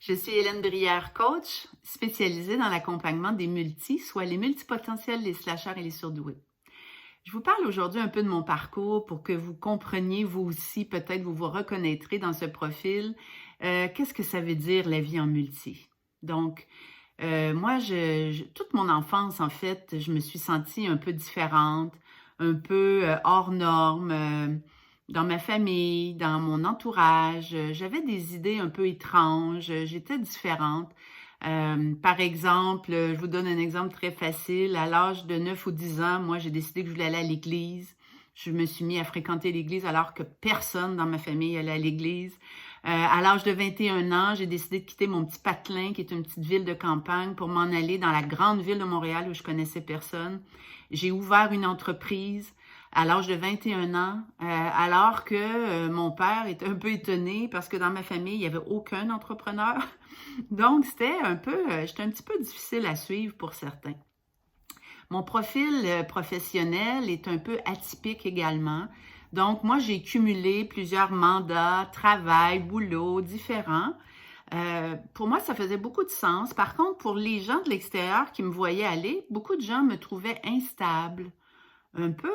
Je suis Hélène Brière, coach spécialisée dans l'accompagnement des multis, soit les multipotentiels, les slasheurs et les surdoués. Je vous parle aujourd'hui un peu de mon parcours pour que vous compreniez, vous aussi, peut-être vous vous reconnaîtrez dans ce profil. Qu'est-ce que ça veut dire la vie en multi? Donc, moi, toute mon enfance, en fait, je me suis sentie un peu différente, un peu hors norme. Dans ma famille, dans mon entourage, j'avais des idées un peu étranges, j'étais différente. Par exemple, je vous donne un exemple très facile. À l'âge de 9 ou 10 ans, moi, j'ai décidé que je voulais aller à l'église. Je me suis mis à fréquenter l'église alors que personne dans ma famille allait à l'église. À l'âge de 21 ans, j'ai décidé de quitter mon petit Patelin, qui est une petite ville de campagne, pour m'en aller dans la grande ville de Montréal où je connaissais personne. J'ai ouvert une entreprise à l'âge de 21 ans, alors que mon père était un peu étonné parce que dans ma famille, il n'y avait aucun entrepreneur. Donc, j'étais un petit peu difficile à suivre pour certains. Mon profil professionnel est un peu atypique également. Donc, moi, j'ai cumulé plusieurs mandats, travail, boulot différents. Pour moi, ça faisait beaucoup de sens. Par contre, pour les gens de l'extérieur qui me voyaient aller, beaucoup de gens me trouvaient instable, un peu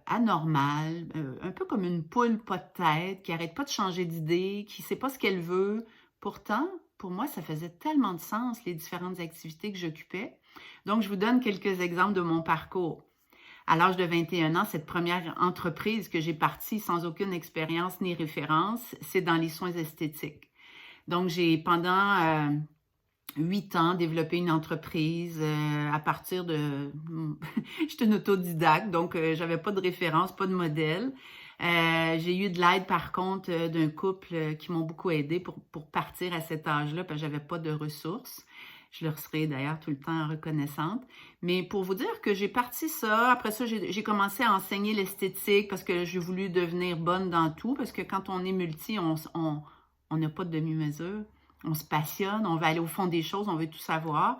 anormale, un peu comme une poule pas de tête, qui arrête pas de changer d'idée, qui sait pas ce qu'elle veut. Pourtant, pour moi, ça faisait tellement de sens, les différentes activités que j'occupais. Donc, je vous donne quelques exemples de mon parcours. À l'âge de 21 ans, cette première entreprise que j'ai partie sans aucune expérience ni référence, c'est dans les soins esthétiques. Donc, j'ai pendant 8 ans développé une entreprise à partir de... J'étais une autodidacte, donc j'avais pas de référence, pas de modèle. J'ai eu de l'aide, par contre, d'un couple qui m'ont beaucoup aidé pour partir à cet âge-là, parce que j'avais pas de ressources. Je leur serai d'ailleurs tout le temps reconnaissante. Mais pour vous dire que j'ai parti ça, après ça, j'ai commencé à enseigner l'esthétique parce que j'ai voulu devenir bonne dans tout, parce que quand on est multi, on n'a pas de demi-mesure. On se passionne, on va aller au fond des choses, on veut tout savoir.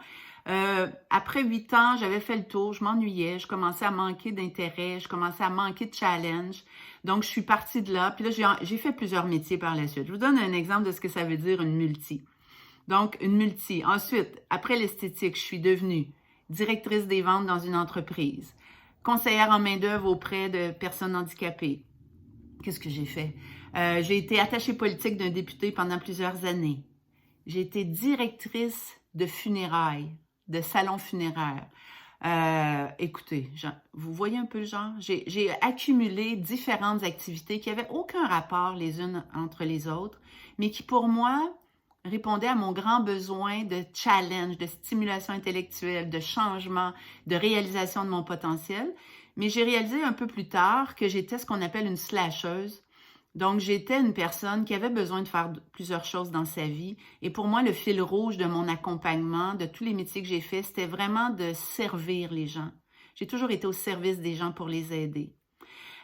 Après 8 ans, j'avais fait le tour, je m'ennuyais, je commençais à manquer d'intérêt, je commençais à manquer de challenge. Donc, je suis partie de là. Puis là, j'ai fait plusieurs métiers par la suite. Je vous donne un exemple de ce que ça veut dire une multi. Donc, une multi. Ensuite, après l'esthétique, je suis devenue directrice des ventes dans une entreprise, conseillère en main-d'œuvre auprès de personnes handicapées. Qu'est-ce que j'ai fait? J'ai été attachée politique d'un député pendant plusieurs années. J'ai été directrice de funérailles, de salons funéraires. Écoutez, vous voyez un peu le genre? J'ai accumulé différentes activités qui n'avaient aucun rapport les unes entre les autres, mais qui pour moi répondaient à mon grand besoin de challenge, de stimulation intellectuelle, de changement, de réalisation de mon potentiel. Mais j'ai réalisé un peu plus tard que j'étais ce qu'on appelle une slasheuse. Donc, j'étais une personne qui avait besoin de faire plusieurs choses dans sa vie. Et pour moi, le fil rouge de mon accompagnement, de tous les métiers que j'ai faits, c'était vraiment de servir les gens. J'ai toujours été au service des gens pour les aider.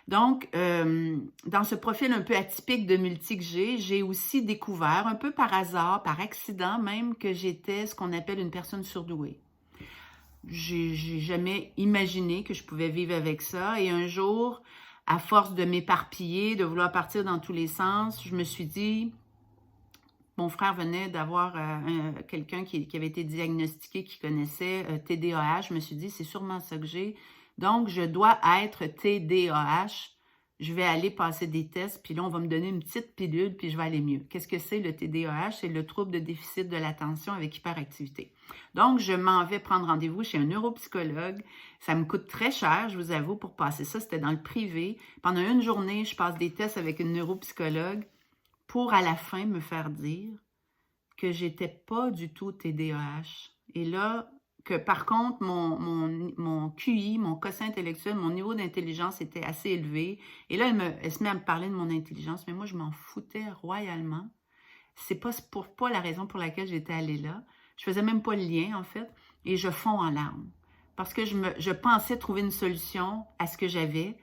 Donc, dans ce profil un peu atypique de multi que j'ai aussi découvert, un peu par hasard, par accident même, que j'étais ce qu'on appelle une personne surdouée. J'ai jamais imaginé que je pouvais vivre avec ça. Et un jour, à force de m'éparpiller, de vouloir partir dans tous les sens, je me suis dit, mon frère venait d'avoir quelqu'un qui avait été diagnostiqué, qui connaissait TDAH. Je me suis dit, c'est sûrement ça que j'ai. Donc, je dois être TDAH. Je vais aller passer des tests, puis là, on va me donner une petite pilule, puis je vais aller mieux. Qu'est-ce que c'est le TDAH? C'est le trouble de déficit de l'attention avec hyperactivité. Donc, je m'en vais prendre rendez-vous chez un neuropsychologue. Ça me coûte très cher, je vous avoue, pour passer ça. C'était dans le privé. Pendant une journée, je passe des tests avec une neuropsychologue pour à la fin me faire dire que j'étais pas du tout TDAH. Et là, que par contre, mon QI, mon quotient intellectuel, mon niveau d'intelligence était assez élevé. Et là, elle se met à me parler de mon intelligence, mais moi, je m'en foutais royalement. C'est pas la raison pour laquelle j'étais allée là. Je faisais même pas le lien, en fait. Et je fonds en larmes. Parce que je pensais trouver une solution à ce que j'avais.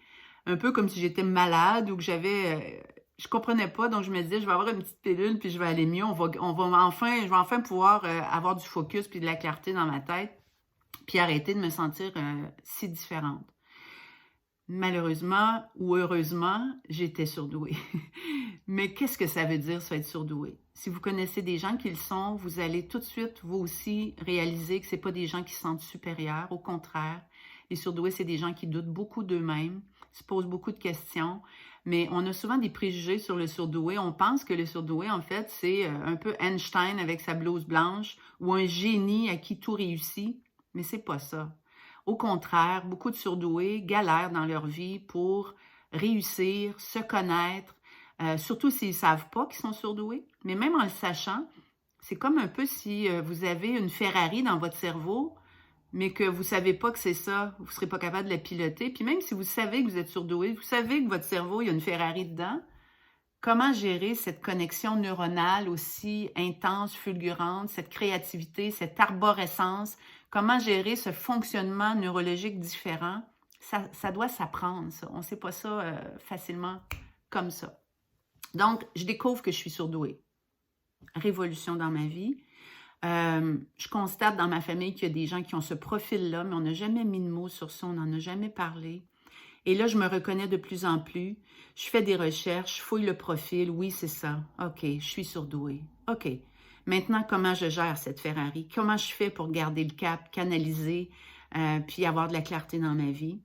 Un peu comme si j'étais malade ou que je comprenais pas, donc je me disais, je vais avoir une petite pilule, puis je vais aller mieux. Je vais enfin pouvoir avoir du focus puis de la clarté dans ma tête, puis arrêter de me sentir si différente. malheureusement ou heureusement, j'étais surdouée. Mais qu'est-ce que ça veut dire, ça, être surdoué? Si vous connaissez des gens qui le sont, vous allez tout de suite, vous aussi, réaliser que ce pas des gens qui se sentent supérieurs. Au contraire, les surdoués, c'est des gens qui doutent beaucoup d'eux-mêmes, se posent beaucoup de questions, mais on a souvent des préjugés sur le surdoué. On pense que le surdoué, en fait, c'est un peu Einstein avec sa blouse blanche ou un génie à qui tout réussit, mais c'est pas ça. Au contraire, beaucoup de surdoués galèrent dans leur vie pour réussir, se connaître, surtout s'ils ne savent pas qu'ils sont surdoués. Mais même en le sachant, c'est comme un peu si vous avez une Ferrari dans votre cerveau, mais que vous ne savez pas que c'est ça, vous ne serez pas capable de la piloter. Puis même si vous savez que vous êtes surdoué, vous savez que votre cerveau, il y a une Ferrari dedans, comment gérer cette connexion neuronale aussi intense, fulgurante, cette créativité, cette arborescence? Comment gérer ce fonctionnement neurologique différent? Ça doit s'apprendre, ça. On ne sait pas ça facilement comme ça. Donc, je découvre que je suis surdouée. Révolution dans ma vie. Je constate dans ma famille qu'il y a des gens qui ont ce profil-là, mais on n'a jamais mis de mots sur ça, on n'en a jamais parlé. Et là, je me reconnais de plus en plus. Je fais des recherches, je fouille le profil. Oui, c'est ça. OK, je suis surdouée. OK. Maintenant, comment je gère cette Ferrari? Comment je fais pour garder le cap, canaliser, puis avoir de la clarté dans ma vie?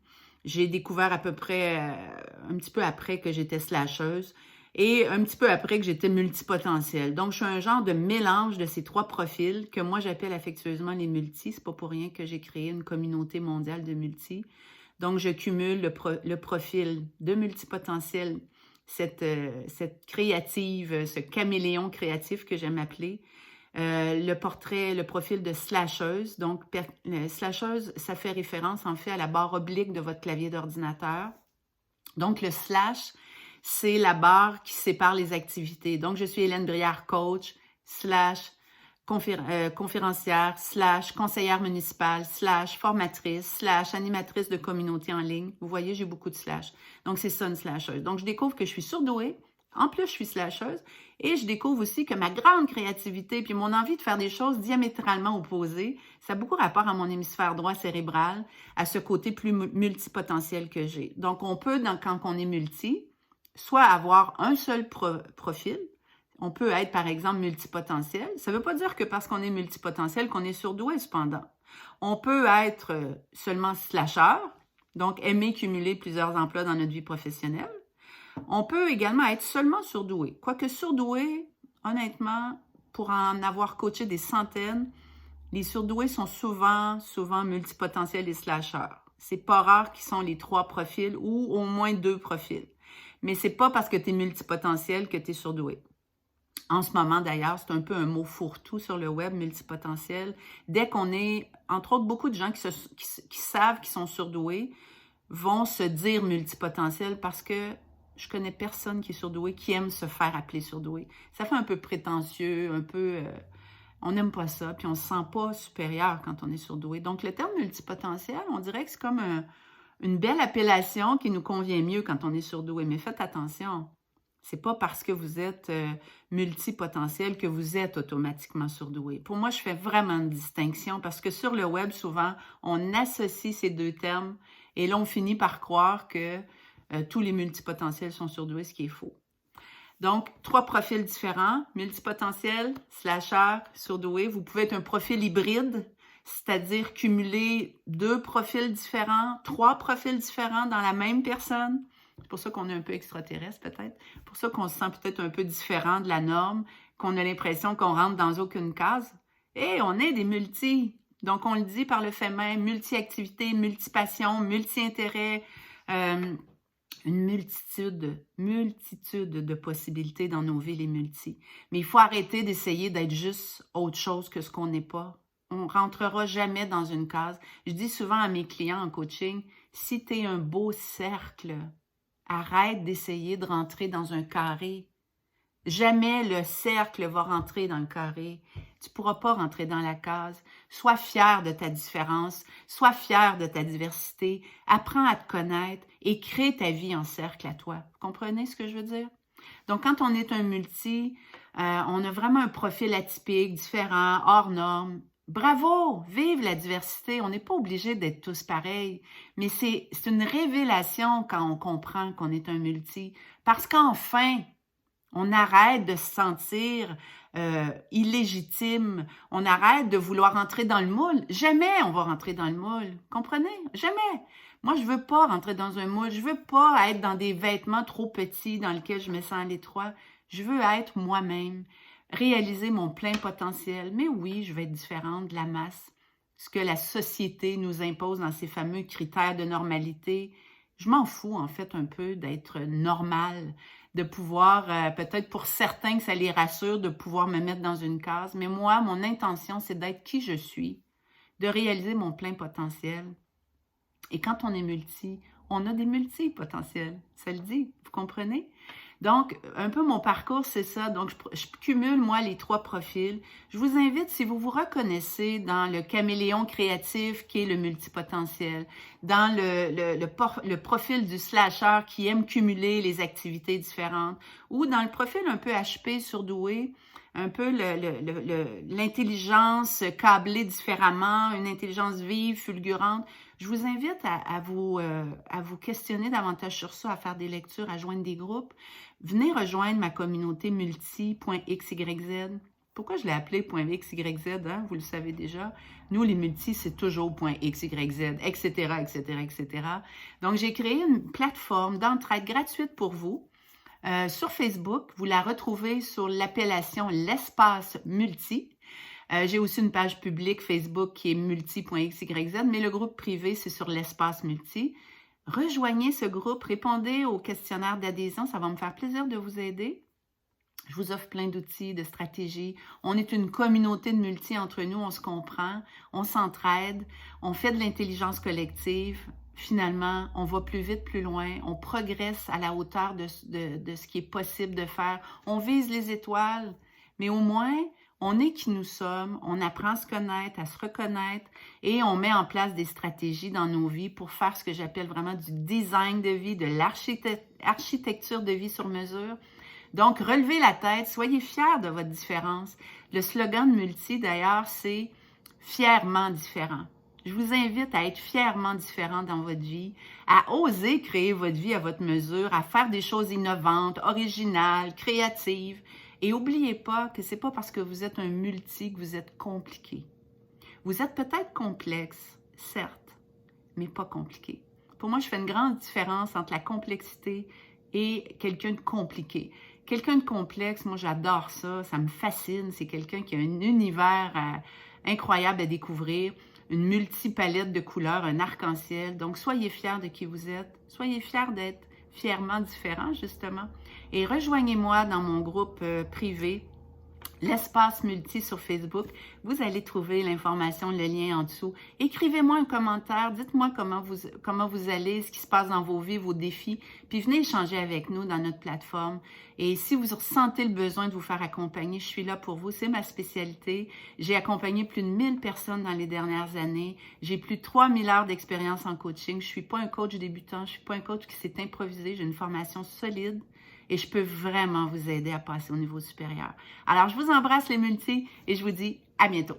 J'ai découvert à peu près, un petit peu après que j'étais slasheuse et un petit peu après que j'étais multipotentielle. Donc, je suis un genre de mélange de ces trois profils que moi, j'appelle affectueusement les multis. C'est pas pour rien que j'ai créé une communauté mondiale de multis. Donc, je cumule le profil de multipotentiel, cette créative, ce caméléon créatif que j'aime appeler, le profil de slasheuse. Donc, slasheuse, ça fait référence en fait à la barre oblique de votre clavier d'ordinateur. Donc, le slash, c'est la barre qui sépare les activités. Donc, je suis Hélène Brière, coach, slash conférencière, slash conseillère municipale, slash formatrice, slash animatrice de communauté en ligne. Vous voyez, j'ai beaucoup de slash. Donc, c'est ça une slasheuse. Donc, je découvre que je suis surdouée. En plus, je suis slasheuse. Et je découvre aussi que ma grande créativité puis mon envie de faire des choses diamétralement opposées, ça a beaucoup rapport à mon hémisphère droit cérébral, à ce côté plus multipotentiel que j'ai. Donc, on peut, quand on est multi, soit avoir un seul profil. On peut être, par exemple, multipotentiel. Ça ne veut pas dire que parce qu'on est multipotentiel qu'on est surdoué, cependant. On peut être seulement slasher, donc aimer cumuler plusieurs emplois dans notre vie professionnelle. On peut également être seulement surdoué. Quoique surdoué, honnêtement, pour en avoir coaché des centaines, les surdoués sont souvent multipotentiels et slasheurs. C'est pas rare qu'ils sont les trois profils ou au moins deux profils. Mais c'est pas parce que tu es multipotentiel que tu es surdoué. En ce moment, d'ailleurs, c'est un peu un mot fourre-tout sur le web, multipotentiel. Dès qu'on est, entre autres, beaucoup de gens qui savent qu'ils sont surdoués vont se dire multipotentiel parce que je connais personne qui est surdoué, qui aime se faire appeler surdoué. Ça fait un peu prétentieux, un peu... on n'aime pas ça, puis on ne se sent pas supérieur quand on est surdoué. Donc, le terme multipotentiel, on dirait que c'est comme une belle appellation qui nous convient mieux quand on est surdoué. Mais faites attention. C'est pas parce que vous êtes multipotentiel que vous êtes automatiquement surdoué. Pour moi, je fais vraiment une distinction parce que sur le web, souvent, on associe ces deux termes et là, on finit par croire que tous les multipotentiels sont surdoués, ce qui est faux. Donc, trois profils différents, multipotentiel, slasher, surdoué. Vous pouvez être un profil hybride, c'est-à-dire cumuler deux profils différents, trois profils différents dans la même personne. C'est pour ça qu'on est un peu extraterrestre, peut-être. Pour ça qu'on se sent peut-être un peu différent de la norme, qu'on a l'impression qu'on rentre dans aucune case. Et on est des multis. Donc, on le dit par le fait même, multi-activité, multi-passion, multi-intérêt, une multitude de possibilités dans nos vies, les multis. Mais il faut arrêter d'essayer d'être juste autre chose que ce qu'on n'est pas. On ne rentrera jamais dans une case. Je dis souvent à mes clients en coaching, si tu es un beau cercle, arrête d'essayer de rentrer dans un carré. Jamais le cercle va rentrer dans le carré. Tu ne pourras pas rentrer dans la case. Sois fier de ta différence. Sois fier de ta diversité. Apprends à te connaître et crée ta vie en cercle à toi. Vous comprenez ce que je veux dire? Donc, quand on est un multi, on a vraiment un profil atypique, différent, hors norme. Bravo! Vive la diversité! On n'est pas obligé d'être tous pareils, mais c'est une révélation quand on comprend qu'on est un multi, parce qu'enfin, on arrête de se sentir illégitime, on arrête de vouloir entrer dans le moule. Jamais on va rentrer dans le moule, comprenez? Jamais! Moi, je veux pas rentrer dans un moule, je veux pas être dans des vêtements trop petits dans lesquels je me sens à l'étroit. Je veux être moi-même, réaliser mon plein potentiel. Mais oui, je vais être différente de la masse. Ce que la société nous impose dans ces fameux critères de normalité, je m'en fous en fait un peu d'être normale, de pouvoir, peut-être pour certains que ça les rassure, de pouvoir me mettre dans une case. Mais moi, mon intention, c'est d'être qui je suis, de réaliser mon plein potentiel. Et quand on est multi, on a des multipotentiels. Ça le dit, vous comprenez? Donc, un peu mon parcours, c'est ça. Donc, je cumule, moi, les 3 profils. Je vous invite, si vous vous reconnaissez dans le caméléon créatif qui est le multipotentiel, dans le profil du slasher qui aime cumuler les activités différentes, ou dans le profil un peu HP surdoué, un peu l'intelligence câblée différemment, une intelligence vive, fulgurante. Je vous invite à vous questionner davantage sur ça, à faire des lectures, à joindre des groupes. Venez rejoindre ma communauté multi.xyz. Pourquoi je l'ai appelé .xyz, hein? Vous le savez déjà. Nous, les multis, c'est toujours .xyz, etc., etc., etc. Donc, j'ai créé une plateforme d'entraide gratuite pour vous. Sur Facebook, vous la retrouvez sur l'appellation l'espace multi. J'ai aussi une page publique Facebook qui est multi.xyz, mais le groupe privé, c'est sur l'espace multi. Rejoignez ce groupe, répondez au questionnaire d'adhésion, ça va me faire plaisir de vous aider. Je vous offre plein d'outils, de stratégies. On est une communauté de multi entre nous, on se comprend, on s'entraide, on fait de l'intelligence collective. Finalement, on va plus vite, plus loin, on progresse à la hauteur de ce qui est possible de faire. On vise les étoiles, mais au moins, on est qui nous sommes, on apprend à se connaître, à se reconnaître et on met en place des stratégies dans nos vies pour faire ce que j'appelle vraiment du design de vie, de l'architecture de vie sur mesure. Donc, relevez la tête, soyez fiers de votre différence. Le slogan de Multi, d'ailleurs, c'est « fièrement différent ». Je vous invite à être fièrement différent dans votre vie, à oser créer votre vie à votre mesure, à faire des choses innovantes, originales, créatives. Et n'oubliez pas que ce n'est pas parce que vous êtes un multi que vous êtes compliqué. Vous êtes peut-être complexe, certes, mais pas compliqué. Pour moi, je fais une grande différence entre la complexité et quelqu'un de compliqué. Quelqu'un de complexe, moi j'adore ça, ça me fascine. C'est quelqu'un qui a un univers incroyable à découvrir, une multipalette de couleurs, un arc-en-ciel. Donc, soyez fiers de qui vous êtes. Soyez fiers d'être fièrement différents, justement. Et rejoignez-moi dans mon groupe privé, l'espace multi sur Facebook. Vous allez trouver l'information, le lien en dessous. Écrivez-moi un commentaire, dites-moi comment vous allez, ce qui se passe dans vos vies, vos défis, puis venez échanger avec nous dans notre plateforme. Et si vous ressentez le besoin de vous faire accompagner, je suis là pour vous, c'est ma spécialité. J'ai accompagné plus de 1000 personnes dans les dernières années. J'ai plus de 3000 heures d'expérience en coaching. Je ne suis pas un coach débutant, je ne suis pas un coach qui s'est improvisé, j'ai une formation solide. Et je peux vraiment vous aider à passer au niveau supérieur. Alors, je vous embrasse les multis et je vous dis à bientôt.